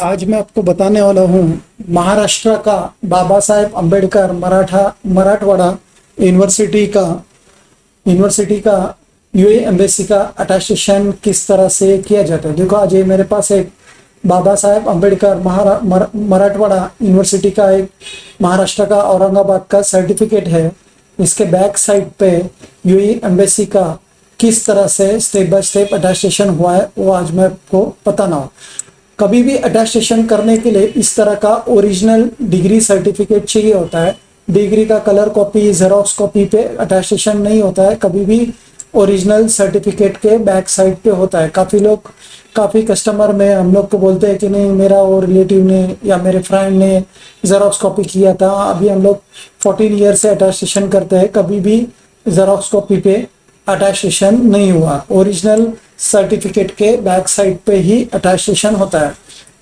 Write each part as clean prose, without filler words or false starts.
आज मैं आपको बताने वाला हूँ महाराष्ट्र का बाबा साहेब अम्बेडकर मराठवाड़ा यूनिवर्सिटी का यूए एम्बेसी का अटेस्टेशन किस तरह से किया जाता है। देखो, आज ये मेरे पास एक बाबा साहेब अम्बेडकर मराठवाड़ा यूनिवर्सिटी का एक महाराष्ट्र का औरंगाबाद का सर्टिफिकेट है। इसके बैक साइड पे यूए एम्बेसी का किस तरह से स्टेप बाय स्टेप अटेस्टेशन हुआ है वो आज मैं आपको बताना हूँ। कभी भी अटेस्टेशन करने के लिए इस तरह का ओरिजिनल डिग्री सर्टिफिकेट चाहिए होता है। डिग्री का कलर कॉपी, जेरोक्स कॉपी पे अटेस्टेशन नहीं होता है, कभी भी ओरिजिनल सर्टिफिकेट के बैक साइड पे होता है। काफ़ी कस्टमर में हम लोग को बोलते हैं कि नहीं, मेरा वो रिलेटिव ने या मेरे फ्रेंड ने जेरोक्स कॉपी किया था। अभी हम लोग 14 ईयर से अटेस्टेशन करते हैं, कभी भी जेरोक्स कॉपी पे अटेस्टेशन नहीं हुआ। ओरिजिनल सर्टिफिकेट के बैक साइड पे ही अटेस्टेशन होता है।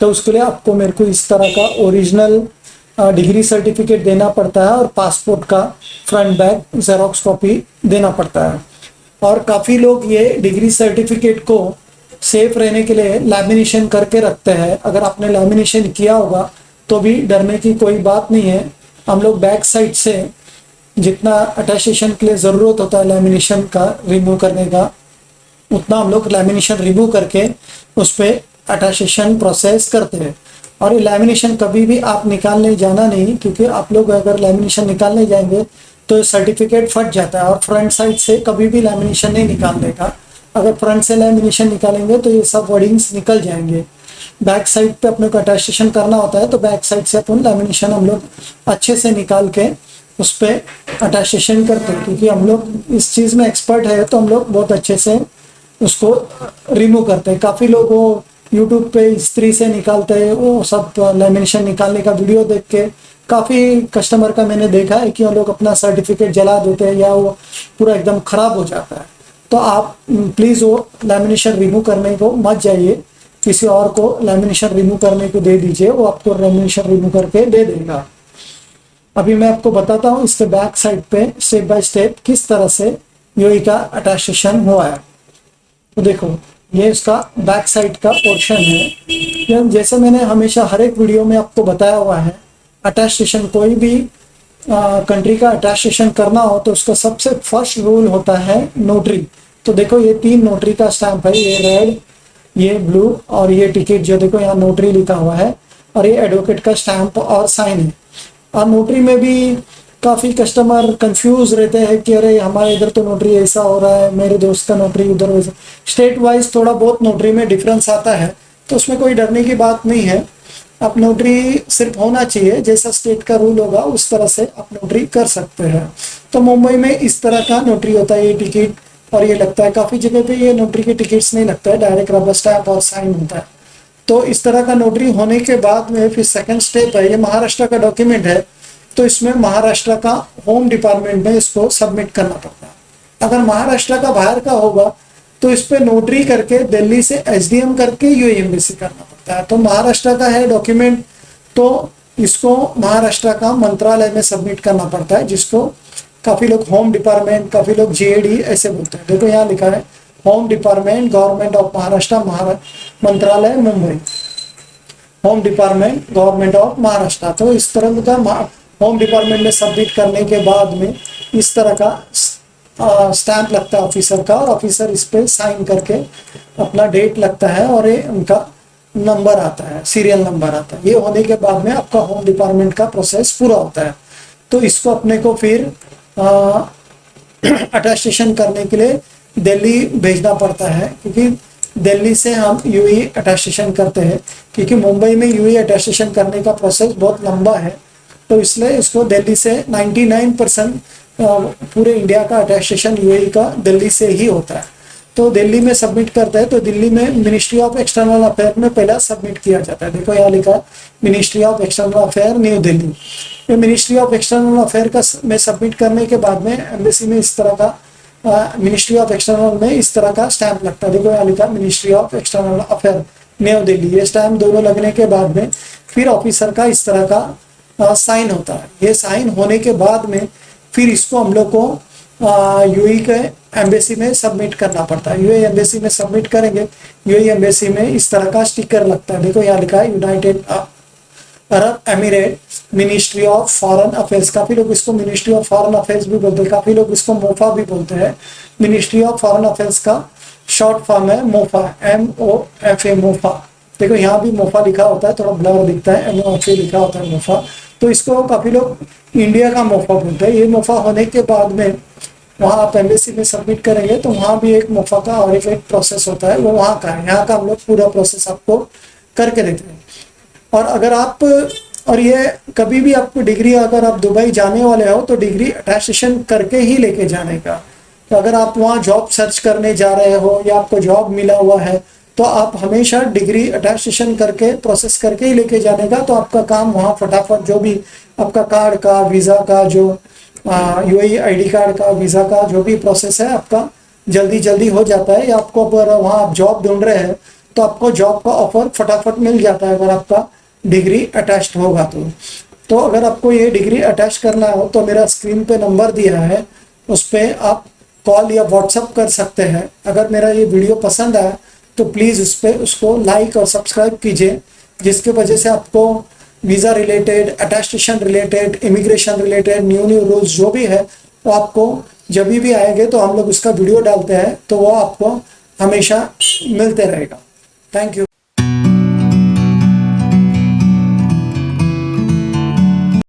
तो उसके लिए आपको मेरे को इस तरह का ओरिजिनल डिग्री सर्टिफिकेट देना पड़ता है और पासपोर्ट का फ्रंट बैक जेरोक्स कॉपी देना पड़ता है। और काफ़ी लोग ये डिग्री सर्टिफिकेट को सेफ रहने के लिए लैमिनेशन करके रखते हैं। अगर आपने लैमिनेशन किया होगा तो भी डरने की कोई बात नहीं है। हम लोग बैक साइड से जितना अटेस्टेशन के लिए ज़रूरत होता है लैमिनेशन का रिमूव करने का, उतना हम लोग लैमिनेशन रिमूव करके उस पर अटेस्टेशन प्रोसेस करते हैं। और ये लैमिनेशन कभी भी आप निकालने जाना नहीं, क्योंकि आप लोग अगर लैमिनेशन निकालने जाएंगे तो सर्टिफिकेट फट जाता है। और फ्रंट साइड से कभी भी लैमिनेशन नहीं निकालने का। अगर फ्रंट से लैमिनेशन निकालेंगे तो ये सब वर्डिंग्स निकल जाएंगे। बैक साइड पे अपने को अटेस्टेशन करना होता है, तो बैक साइड से अपन लैमिनेशन हम लोग अच्छे से निकाल के उस पर अटेस्टेशन करते हैं। क्योंकि हम लोग इस चीज़ में एक्सपर्ट है तो हम लोग बहुत अच्छे से उसको रिमूव करते हैं। काफ़ी लोग वो यूट्यूब पे इस्त्री से निकालते हैं, वो सब लैमिनेशन निकालने का वीडियो देख के काफ़ी कस्टमर का मैंने देखा है कि वो लोग अपना सर्टिफिकेट जला देते हैं या वो पूरा एकदम ख़राब हो जाता है। तो आप प्लीज़ वो लैमिनेशन रिमूव करने को मत जाइए, किसी और को लैमिनेशन रिमूव करने को दे दीजिए, वो आपको लैमिनेशन रिमूव करके दे देगा। अभी मैं आपको बताता हूँ इसके बैक साइड पे स्टेप बाय स्टेप किस तरह से यूए का अटेस्टेशन हुआ है। तो देखो, ये इसका बैक साइड का पोर्शन है। जैसे मैंने हमेशा हर एक वीडियो में आपको बताया हुआ है, अटेस्टेशन कोई भी कंट्री का अटेस्टेशन करना हो तो उसका सबसे फर्स्ट रूल होता है नोटरी। तो देखो, ये 3 नोटरी का स्टैंप है, ये रेड, ये ब्लू और ये टिकट जो देखो यहाँ नोटरी लिखा हुआ है, और ये एडवोकेट का स्टैंप और साइन है। और नोटरी में भी काफ़ी कस्टमर कंफ्यूज रहते हैं कि अरे हमारे इधर तो नोटरी ऐसा हो रहा है, मेरे दोस्त का नोटरी उधर वैसा। स्टेट वाइज थोड़ा बहुत नोटरी में डिफरेंस आता है, तो उसमें कोई डरने की बात नहीं है। आप नोटरी सिर्फ होना चाहिए, जैसा स्टेट का रूल होगा उस तरह से आप नोटरी कर सकते हैं। तो मुंबई में इस तरह का नोटरी होता है, ये टिकट और ये लगता है। काफ़ी जगह पे ये नोटरी के टिकट्स नहीं लगता है, डायरेक्ट रबर स्टैम्प और साइन होता है। तो इस तरह का नोटरी होने के बाद में फिर सेकंड स्टेप है, ये महाराष्ट्र का डॉक्यूमेंट है, तो इसमें महाराष्ट्र का होम डिपार्टमेंट में इसको सबमिट करना पड़ता है। अगर महाराष्ट्र का बाहर का होगा तो इस पे नोटरी करके दिल्ली से एसडीएम करके यूए एम्बेसी करना पड़ता है। तो महाराष्ट्र का है डॉक्यूमेंट, तो इसको महाराष्ट्र का मंत्रालय में सबमिट करना पड़ता है, जिसको काफ़ी लोग होम डिपार्टमेंट, काफ़ी लोग जीएडी ऐसे बोलते हैं। देखो यहाँ लिखा है home department, government of Maharashtra, Mantralaya Mumbai, home department, government of Maharashtra. तो इस तरह का होम डिपार्टमेंट में सबमिट करने के बाद में इस तरह का स्टैंप लगता है ऑफिसर का, और ऑफिसर इस पे साइन करके अपना डेट लगता है और ये उनका नंबर आता है, सीरियल नंबर आता है। ये होने के बाद में आपका होम डिपार्टमेंट का प्रोसेस पूरा होता है। तो इसको अपने को फिर अटेस्टेशन करने के लिए दिल्ली भेजना पड़ता है, क्योंकि दिल्ली से हम यूए अटेस्टेशन करते हैं, क्योंकि मुंबई में यूए अटेस्टेशन करने का प्रोसेस बहुत लंबा है। तो इसलिए इसको दिल्ली से 99% पूरे इंडिया का अटेस्टेशन यूए का दिल्ली से ही होता है। तो दिल्ली में सबमिट करता है, तो दिल्ली में मिनिस्ट्री ऑफ एक्सटर्नल अफेयर में पहला सबमिट किया जाता है। देखो यहाँ लिखा ministry of external affair new Delhi. ये मिनिस्ट्री ऑफ एक्सटर्नल अफेयर का में सबमिट करने के बाद में एम्बेसी में इस तरह का मिनिस्ट्री ऑफ एक्सटर्नल में इस तरह का स्टैंप लगता है। देखो यहाँ लिखा ministry of external affair new Delhi. ये स्टैंप दोनों लगने के बाद में फिर ऑफिसर का इस तरह का साइन होता है। ये साइन होने के बाद में फिर इसको हम लोग को यूए के एम्बेसी में सबमिट करना पड़ता है। यूएई एम्बेसी में सबमिट करेंगे, यूएई एम्बेसी में इस तरह का स्टिकर लगता है, देखो यहाँ लिखा है United Arab emirate ministry of foreign affairs. काफी लोग इसको मिनिस्ट्री ऑफ फॉरेन अफेयर्स भी बोलते हैं, काफी लोग इसको मोफा भी बोलते हैं। मिनिस्ट्री ऑफ फॉरेन अफेयर्स का शॉर्ट फॉर्म है मोफा, MOFA, मोफा। देखो यहाँ भी मोफा लिखा होता है, थोड़ा ब्लर दिखता है, MOFA लिखा होता है मोफा। तो इसको काफी लोग इंडिया का मोफा बोलते हैं। ये मोफा होने के बाद में वहाँ आप एम्बेसी में सबमिट करेंगे तो वहाँ भी एक मोफा का और एक प्रोसेस होता है, वो वहाँ का है। यहाँ का हम लोग पूरा प्रोसेस आपको करके देते हैं। और अगर आप, और ये कभी भी आपको डिग्री, अगर आप दुबई जाने वाले हो तो डिग्री अटेस्टेशन करके ही लेके जाने का। तो अगर आप वहाँ जॉब सर्च करने जा रहे हो या आपको जॉब मिला हुआ है तो आप हमेशा डिग्री अटेस्टेशन करके प्रोसेस करके ही लेके जाने का। तो आपका काम वहाँ फटाफट, जो भी आपका कार्ड का, वीज़ा का, जो यूएई आईडी कार्ड का, वीज़ा का जो भी प्रोसेस है आपका जल्दी जल्दी हो जाता है। या आपको अगर वहाँ आप जॉब ढूंढ रहे हैं तो आपको जॉब का ऑफर फटाफट मिल जाता है अगर आपका डिग्री अटैच्ड होगा तो अगर आपको ये डिग्री अटैच करना हो तो मेरा स्क्रीन पे नंबर दिया है, उस पर आप कॉल या व्हाट्सअप कर सकते हैं। अगर मेरा ये वीडियो पसंद आया तो प्लीज़ उसको लाइक और सब्सक्राइब कीजिए, जिसके वजह से आपको visa related, attestation related, immigration related new rules जो भी है वो आपको जब भी आएंगे तो हम लोग उसका वीडियो डालते हैं तो वो आपको हमेशा मिलते रहेगा। Thank you.